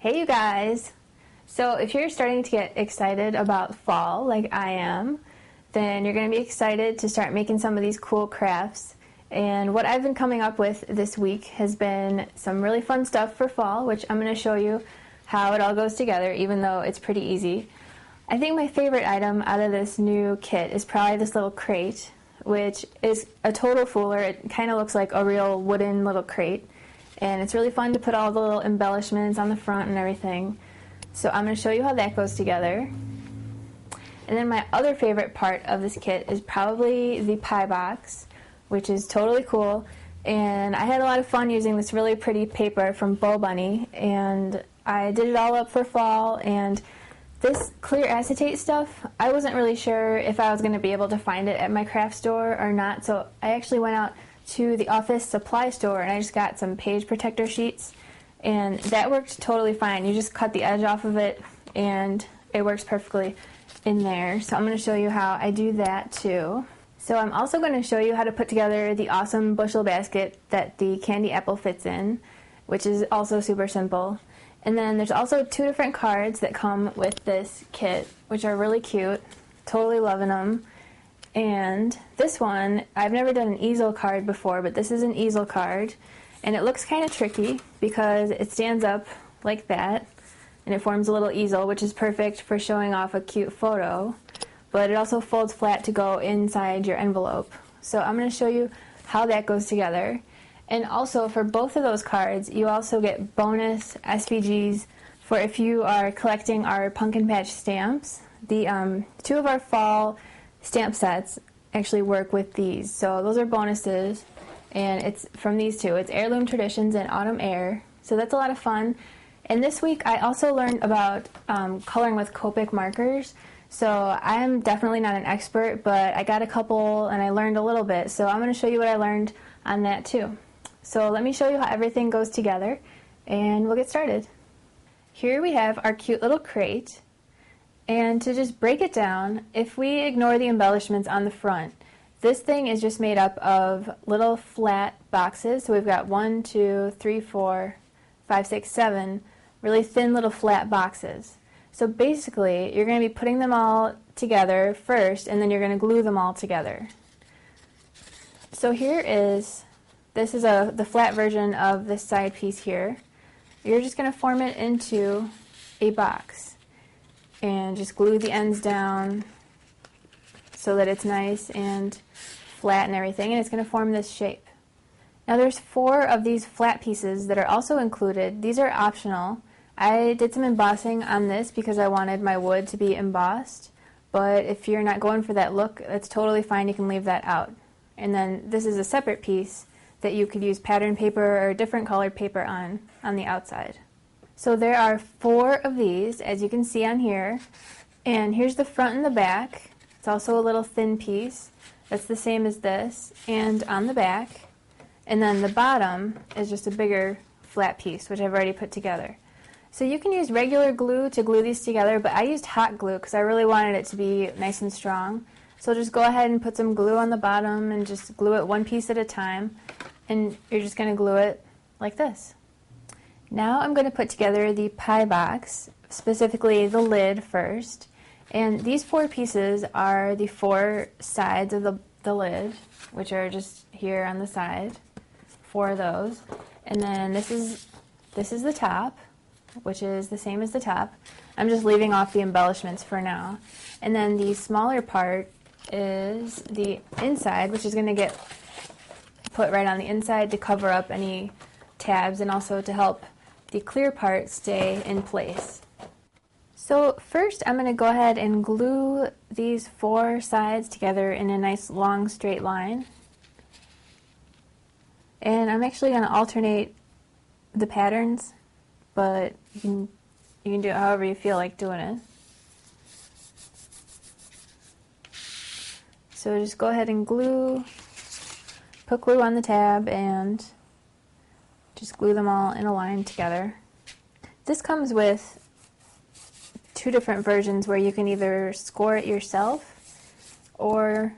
Hey you guys! So if you're starting to get excited about fall like I am, then you're going to be excited to start making some of these cool crafts. And what I've been coming up with this week has been some really fun stuff for fall, which I'm going to show you how it all goes together, even though it's pretty easy. I think my favorite item out of this new kit is probably this little crate, which is a total fooler. It kind of looks like a real wooden little crate. And it's really fun to put all the little embellishments on the front and everything. So I'm going to show you how that goes together. And then my other favorite part of this kit is probably the pie box, which is totally cool. And I had a lot of fun using this really pretty paper from Bo Bunny. And I did it all up for fall. And this clear acetate stuff, I wasn't really sure if I was going to be able to find it at my craft store or not. So I actually went out to the office supply store and I just got some page protector sheets, and that worked totally fine. You just cut the edge off of it and it works perfectly in there. So I'm going to show you how I do that too. So I'm also going to show you how to put together the awesome bushel basket that the candy apple fits in, which is also super simple. And then there's also 2 different cards that come with this kit, which are really cute. Totally loving them. And this one, I've never done an easel card before, but this is an easel card. And it looks kind of tricky because it stands up like that, and it forms a little easel, which is perfect for showing off a cute photo. But it also folds flat to go inside your envelope. So I'm going to show you how that goes together. And also for both of those cards, you also get bonus SVGs for if you are collecting our pumpkin patch stamps. The 2 of our fall stamp sets actually work with these, so those are bonuses, and it's from these 2. It's Heirloom Traditions and Autumn Air, so that's a lot of fun. And this week I also learned about coloring with Copic markers. So I am definitely not an expert, but I got a couple and I learned a little bit, so I'm going to show you what I learned on that too. So let me show you how everything goes together and we'll get started. Here we have our cute little crate. And to just break it down, if we ignore the embellishments on the front, this thing is just made up of little flat boxes. So we've got 1, 2, 3, 4, 5, 6, 7 really thin little flat boxes. So basically, you're going to be putting them all together first, and then you're going to glue them all together. So this is the flat version of this side piece here. You're just going to form it into a box. And just glue the ends down so that it's nice and flat and everything, and it's going to form this shape. Now there's 4 of these flat pieces that are also included. These are optional. I did some embossing on this because I wanted my wood to be embossed, but if you're not going for that look, that's totally fine. You can leave that out. And then this is a separate piece that you could use pattern paper or different colored paper on the outside. So there are 4 of these, as you can see on here, and here's the front and the back. It's also a little thin piece. That's the same as this, and on the back. And then the bottom is just a bigger flat piece, which I've already put together. So you can use regular glue to glue these together, but I used hot glue because I really wanted it to be nice and strong. So just go ahead and put some glue on the bottom and just glue it 1 piece at a time, and you're just going to glue it like this. Now I'm going to put together the pie box, specifically the lid first. And these 4 pieces are the 4 sides of the lid, which are just here on the side, 4 of those. And then this is the top, which is the same as the top. I'm just leaving off the embellishments for now. And then the smaller part is the inside, which is going to get put right on the inside to cover up any tabs and also to help the clear part stay in place. So first I'm going to go ahead and glue these 4 sides together in a nice long straight line. And I'm actually going to alternate the patterns, but you can do it however you feel like doing it. So just go ahead and put glue on the tab and just glue them all in a line together. This comes with 2 different versions where you can either score it yourself or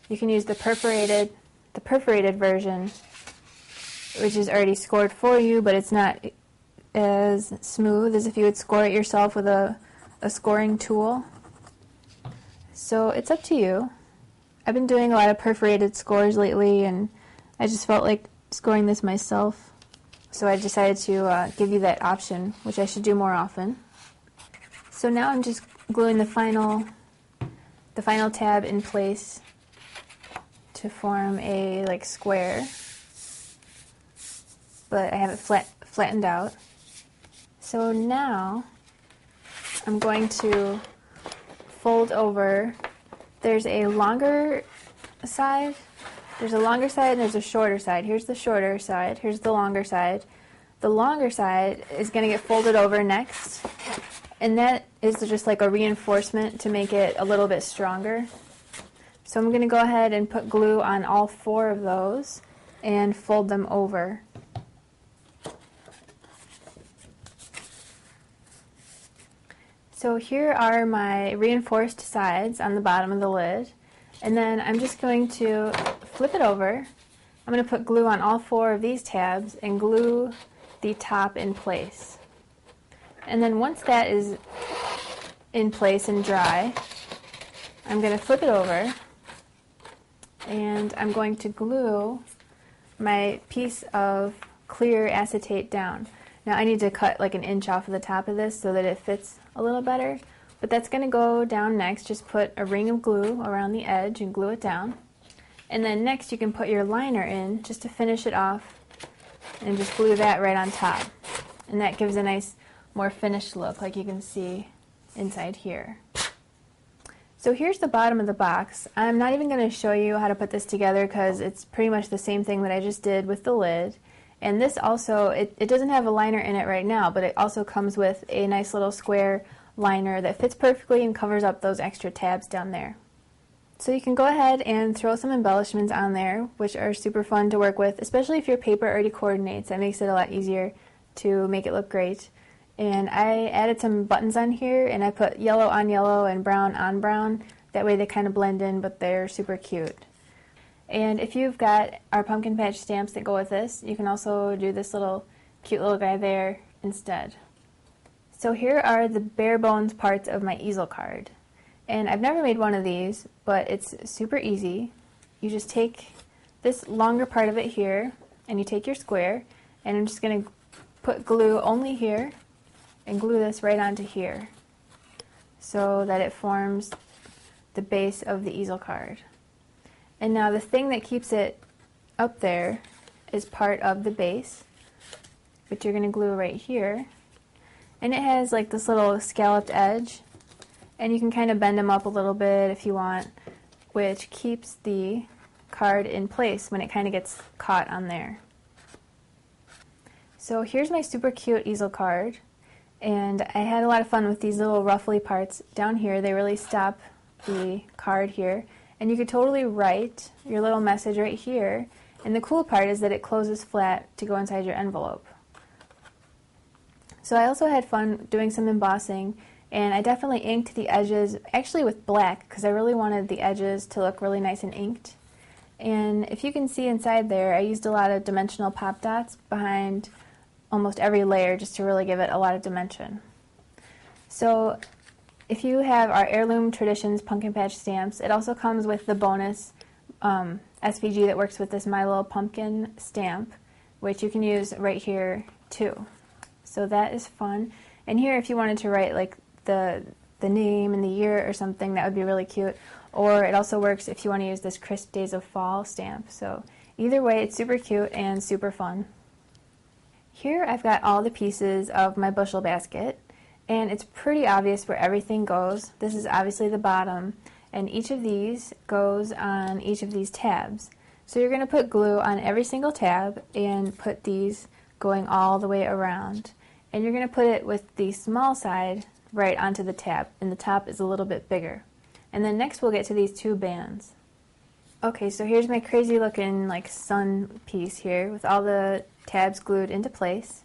you can use the perforated version, which is already scored for you, but it's not as smooth as if you would score it yourself with a scoring tool. So it's up to you. I've been doing a lot of perforated scores lately, and I just felt like scoring this myself. So I decided to give you that option, which I should do more often. So now I'm just gluing the final tab in place to form a like square, but I have it flattened out. So now I'm going to fold over. There's a longer side. There's a longer side and there's a shorter side. Here's the shorter side. Here's the longer side. The longer side is going to get folded over next, and that is just like a reinforcement to make it a little bit stronger. So I'm going to go ahead and put glue on all 4 of those and fold them over. So here are my reinforced sides on the bottom of the lid, and then I'm just going to flip it over. I'm going to put glue on all 4 of these tabs and glue the top in place. And then once that is in place and dry, I'm going to flip it over and I'm going to glue my piece of clear acetate down. Now I need to cut like an inch off of the top of this so that it fits a little better, but that's going to go down next. Just put a ring of glue around the edge and glue it down. And then next you can put your liner in just to finish it off and just glue that right on top. And that gives a nice, more finished look, like you can see inside here. So here's the bottom of the box. I'm not even going to show you how to put this together because it's pretty much the same thing that I just did with the lid. And this also, it doesn't have a liner in it right now, but it also comes with a nice little square liner that fits perfectly and covers up those extra tabs down there. So you can go ahead and throw some embellishments on there, which are super fun to work with, especially if your paper already coordinates. That makes it a lot easier to make it look great. And I added some buttons on here, and I put yellow on yellow and brown on brown. That way they kind of blend in, but they're super cute. And if you've got our pumpkin patch stamps that go with this, you can also do this cute little guy there instead. So here are the bare bones parts of my easel card. And I've never made one of these, but it's super easy. You just take this longer part of it here, and you take your square, and I'm just going to put glue only here, and glue this right onto here, so that it forms the base of the easel card. And now the thing that keeps it up there is part of the base, which you're going to glue right here. And it has like this little scalloped edge, and you can kind of bend them up a little bit if you want, which keeps the card in place when it kind of gets caught on there. So here's my super cute easel card, and I had a lot of fun with these little ruffly parts down here. They really stop the card here, and you could totally write your little message right here, and the cool part is that it closes flat to go inside your envelope. So I also had fun doing some embossing, and I definitely inked the edges, actually with black, because I really wanted the edges to look really nice and inked. And if you can see inside there, I used a lot of dimensional pop dots behind almost every layer just to really give it a lot of dimension. So if you have our Heirloom Traditions Pumpkin Patch stamps, it also comes with the bonus SVG that works with this My Little Pumpkin stamp, which you can use right here too. So that is fun. And here, if you wanted to write like the name and the year or something, that would be really cute. Or it also works if you want to use this Crisp Days of Fall stamp. So either way, it's super cute and super fun. Here I've got all the pieces of my bushel basket, and it's pretty obvious where everything goes. This is obviously the bottom, and each of these goes on each of these tabs. So you're going to put glue on every single tab and put these going all the way around. And you're going to put it with the small side right onto the tab, and the top is a little bit bigger. And then next we'll get to these 2 bands. Okay, so here's my crazy looking like sun piece here with all the tabs glued into place.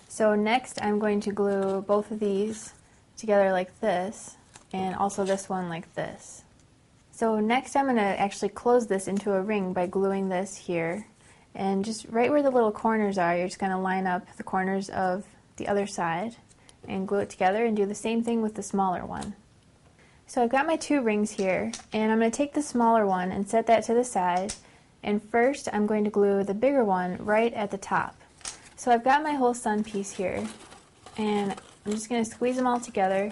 So next I'm going to glue both of these together like this, and also this one like this. So next I'm going to actually close this into a ring by gluing this here, and just right where the little corners are, you're just going to line up the corners of the other side and glue it together and do the same thing with the smaller one. So I've got my 2 rings here, and I'm going to take the smaller one and set that to the side, and first I'm going to glue the bigger one right at the top. So I've got my whole sun piece here, and I'm just going to squeeze them all together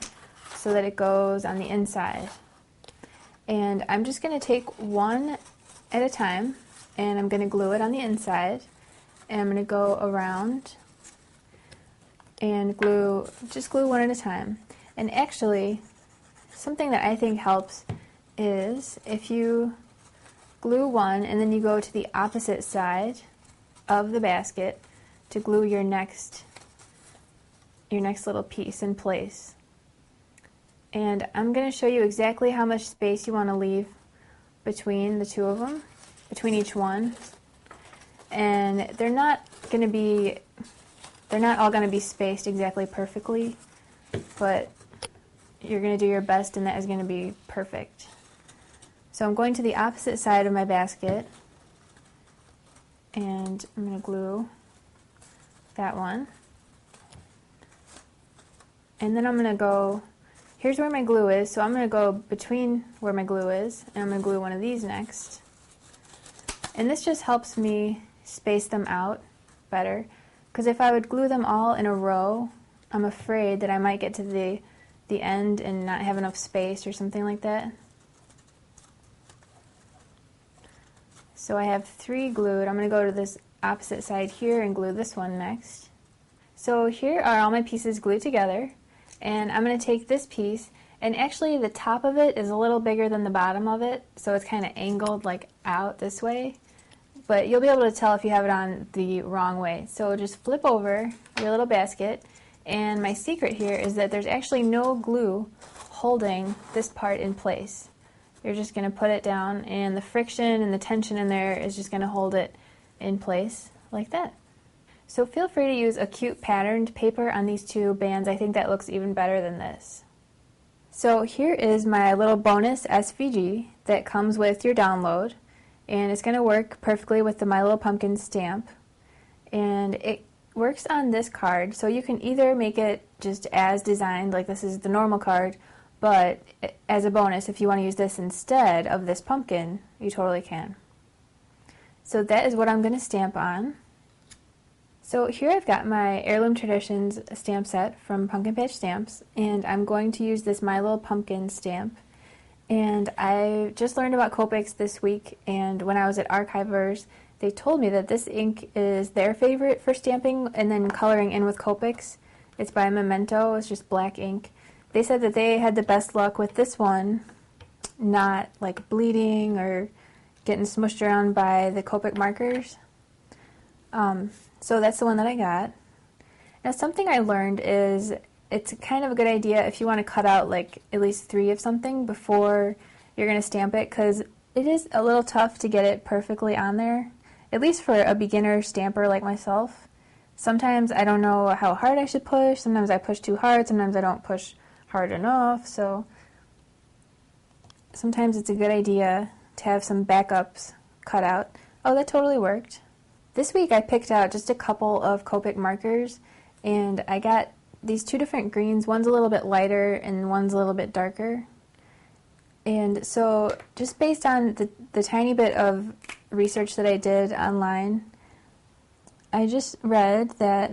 so that it goes on the inside. And I'm just going to take one at a time, and I'm going to glue it on the inside, and I'm going to go around and just glue one at a time. And actually, something that I think helps is if you glue one and then you go to the opposite side of the basket to glue your next little piece in place. And I'm going to show you exactly how much space you want to leave between the 2 of them, between each one. And they're not all going to be spaced exactly perfectly, but you're going to do your best and that is going to be perfect. So I'm going to the opposite side of my basket, and I'm going to glue that one. And then I'm going to go, here's where my glue is, so I'm going to go between where my glue is, and I'm going to glue one of these next. And this just helps me space them out better, because if I would glue them all in a row, I'm afraid that I might get to the end and not have enough space or something like that. So I have 3 glued. I'm going to go to this opposite side here and glue this one next. So here are all my pieces glued together, and I'm going to take this piece, and actually the top of it is a little bigger than the bottom of it, so it's kind of angled like out this way, but you'll be able to tell if you have it on the wrong way. So just flip over your little basket, and my secret here is that there's actually no glue holding this part in place. You're just going to put it down, and the friction and the tension in there is just going to hold it in place like that. So feel free to use a cute patterned paper on these 2 bands. I think that looks even better than this. So here is my little bonus SVG that comes with your download, and it's going to work perfectly with the My Little Pumpkin stamp, and it works on this card. So you can either make it just as designed, like this is the normal card, but as a bonus, if you want to use this instead of this pumpkin, you totally can. So that is what I'm going to stamp on. So here I've got my Heirloom Traditions stamp set from Pumpkin Patch Stamps, and I'm going to use this My Little Pumpkin stamp. And I just learned about Copics this week, and when I was at Archivers, they told me that this ink is their favorite for stamping and then coloring in with Copics. It's by Memento, it's just black ink. They said that they had the best luck with this one, not like bleeding or getting smushed around by the Copic markers. So that's the one that I got. Now something I learned is it's kind of a good idea if you want to cut out like at least 3 of something before you're going to stamp it, because it is a little tough to get it perfectly on there, at least for a beginner stamper like myself. Sometimes I don't know how hard I should push, sometimes I push too hard, sometimes I don't push hard enough, so sometimes it's a good idea to have some backups cut out. Oh, that totally worked. This week I picked out just a couple of Copic markers, and I got these 2 different greens. One's a little bit lighter and one's a little bit darker. And so just based on the tiny bit of research that I did online, I just read that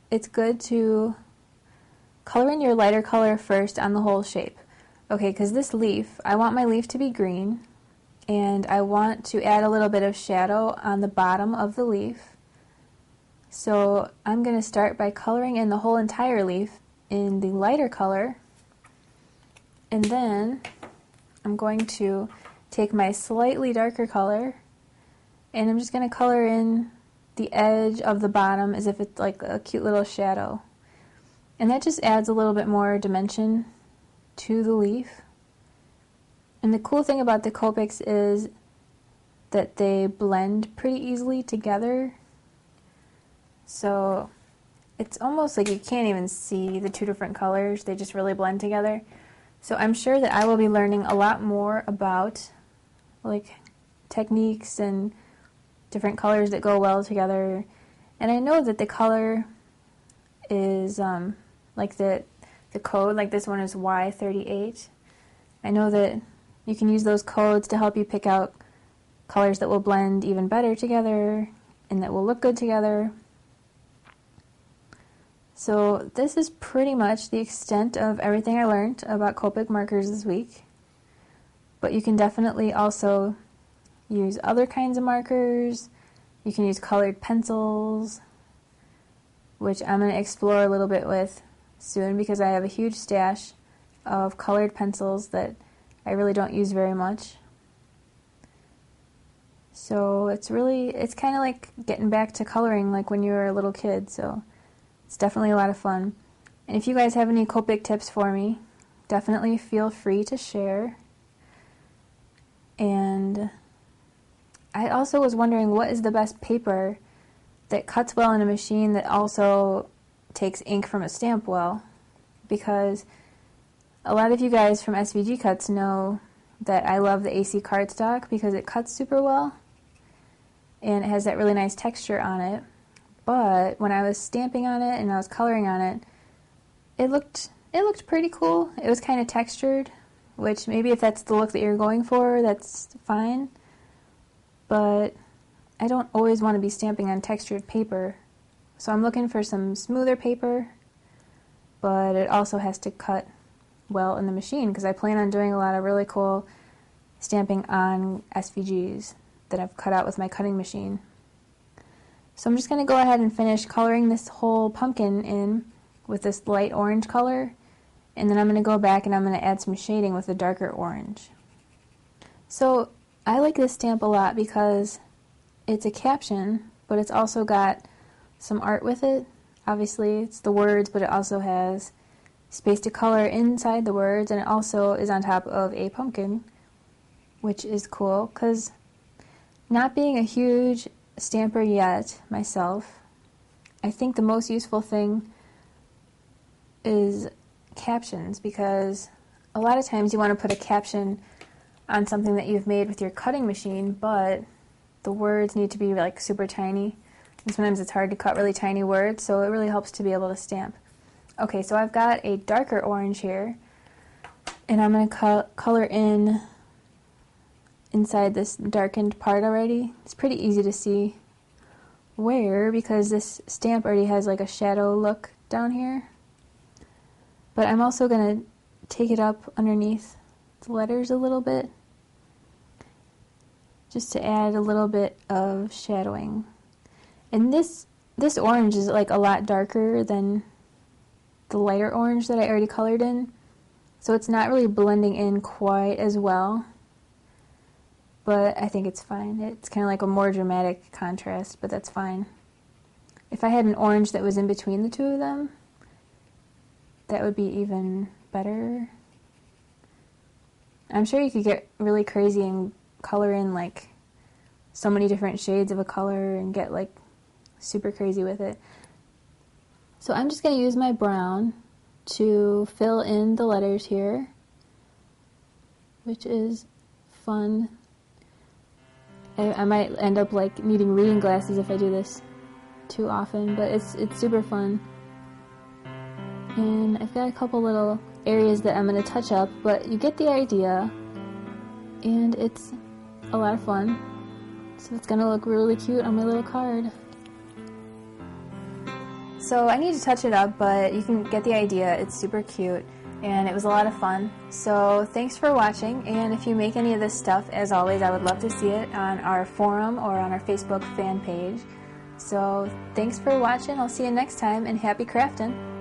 it's good to color in your lighter color first on the whole shape. Okay, because this leaf, I want my leaf to be green, and I want to add a little bit of shadow on the bottom of the leaf. So I'm going to start by coloring in the whole entire leaf in the lighter color, and then I'm going to take my slightly darker color, and I'm just going to color in the edge of the bottom as if it's like a cute little shadow. And that just adds a little bit more dimension to the leaf. And the cool thing about the Copics is that they blend pretty easily together. So it's almost like you can't even see the 2 different colors. They just really blend together. So I'm sure that I will be learning a lot more about like techniques and different colors that go well together. And I know that the color is like the code, like this one is Y38. I know that you can use those codes to help you pick out colors that will blend even better together and that will look good together. So this is pretty much the extent of everything I learned about Copic markers this week. But you can definitely also use other kinds of markers. You can use colored pencils, which I'm going to explore a little bit with soon because I have a huge stash of colored pencils that I really don't use very much. So it's kind of like getting back to coloring like when you were a little kid, so it's definitely a lot of fun. And if you guys have any Copic tips for me, definitely feel free to share. And I also was wondering, what is the best paper that cuts well in a machine that also takes ink from a stamp well? Because a lot of you guys from SVG Cuts know that I love the AC cardstock because it cuts super well and it has that really nice texture on it. But when I was stamping on it and I was coloring on it, it looked pretty cool. It was kind of textured, which maybe if that's the look that you're going for, that's fine. But I don't always want to be stamping on textured paper. So I'm looking for some smoother paper, but it also has to cut well in the machine because I plan on doing a lot of really cool stamping on SVGs that I've cut out with my cutting machine. So I'm just going to go ahead and finish coloring this whole pumpkin in with this light orange color, and then I'm going to go back and I'm going to add some shading with a darker orange. So I like this stamp a lot because it's a caption, but it's also got some art with it. Obviously it's the words, but it also has space to color inside the words, and it also is on top of a pumpkin, which is cool because not being a huge stamper yet myself, I think the most useful thing is captions, because a lot of times you want to put a caption on something that you've made with your cutting machine, but the words need to be like super tiny, and sometimes it's hard to cut really tiny words, so it really helps to be able to stamp. Okay, so I've got a darker orange here, and I'm going to color in inside this darkened part already. It's pretty easy to see where because this stamp already has like a shadow look down here. But I'm also going to take it up underneath the letters a little bit just to add a little bit of shadowing. And this orange is like a lot darker than the lighter orange that I already colored in, so it's not really blending in quite as well, but I think it's fine. It's kind of like a more dramatic contrast, but that's fine. If I had an orange that was in between the two of them, that would be even better. I'm sure you could get really crazy and color in like so many different shades of a color and get like super crazy with it. So I'm just going to use my brown to fill in the letters here, which is fun. I might end up like needing reading glasses if I do this too often, but it's super fun. And I've got a couple little areas that I'm going to touch up, but you get the idea, and it's a lot of fun. So it's going to look really cute on my little card. So I need to touch it up, but you can get the idea. It's super cute, and it was a lot of fun. So thanks for watching, and if you make any of this stuff, as always, I would love to see it on our forum or on our Facebook fan page. So thanks for watching. I'll see you next time, and happy crafting!